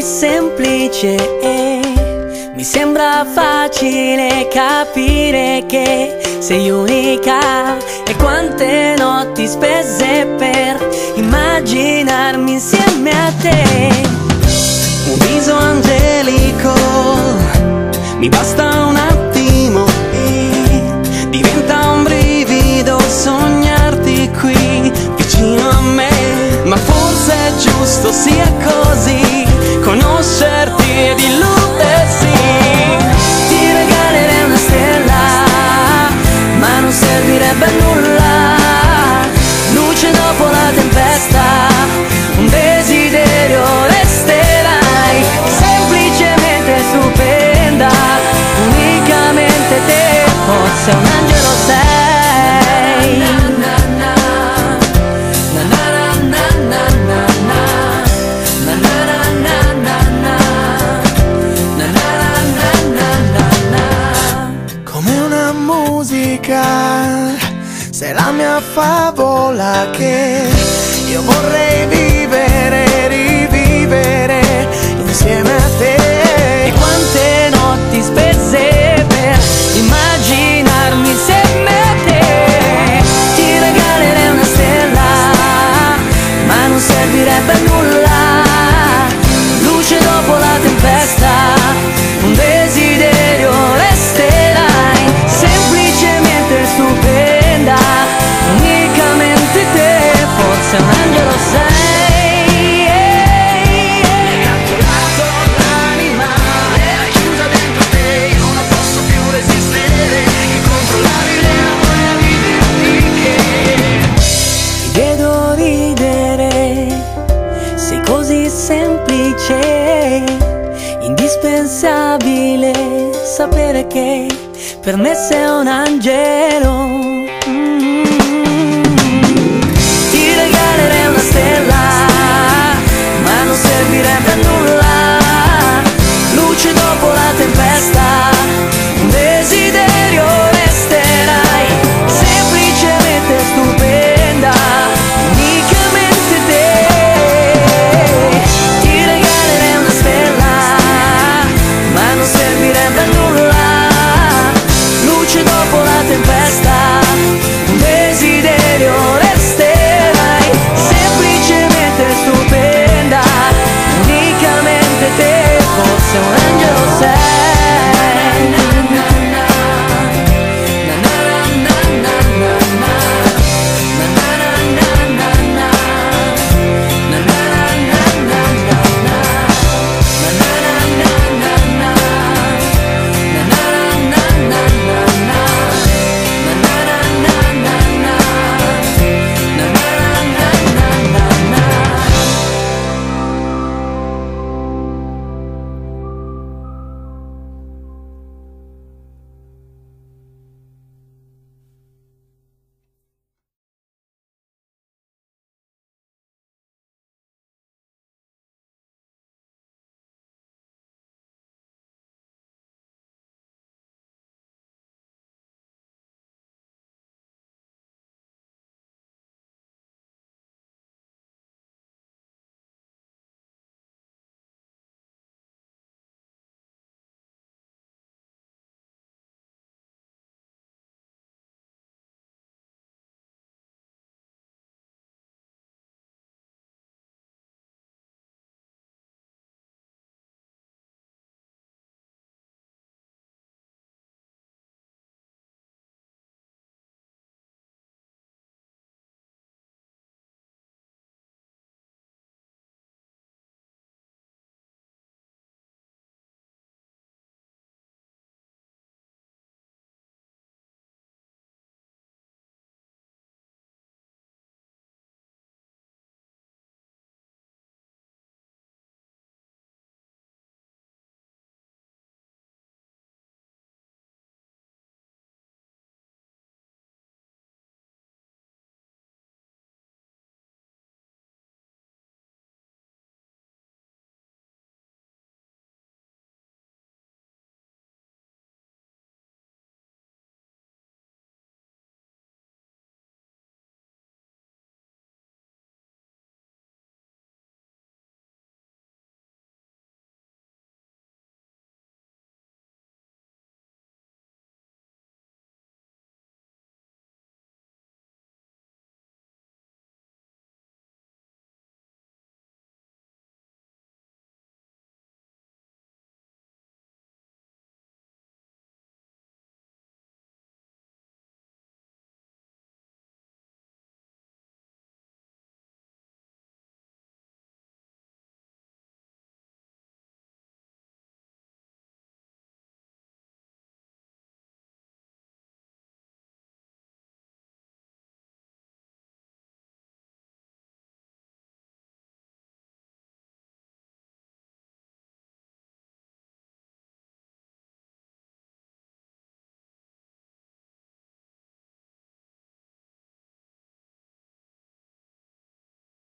semplice e mi sembra facile capire che sei unica. E quante notti spese per immaginarmi insieme a te. Un viso angelico, mi basta un attimo e diventa un brivido sognarti qui vicino a me. Ma forse è giusto sia così, conoscerti ed illudersi. Ti regalerei una stella, ma non servirebbe a nulla. Luce dopo la tempesta, un desiderio resterai. Semplicemente stupenda, unicamente te, forse un angelo sei. Sei la mia favola che io vorrei vivere, rivivere insieme a te. E quante notti spese per immaginarmi insieme a te. Ti regalerei una stella, ma non servirebbe a nulla. Luce dopo la tempesta, un desiderio resterai. Semplicemente stupenda, unicamente te, forse un angelo sei. Mi hai catturato l'anima, era chiusa dentro te, io non posso più resistere, incontrollabile la voglia di dirti che ti vedo ridere, sei così semplice, indispensabile sapere che per me sei un angelo.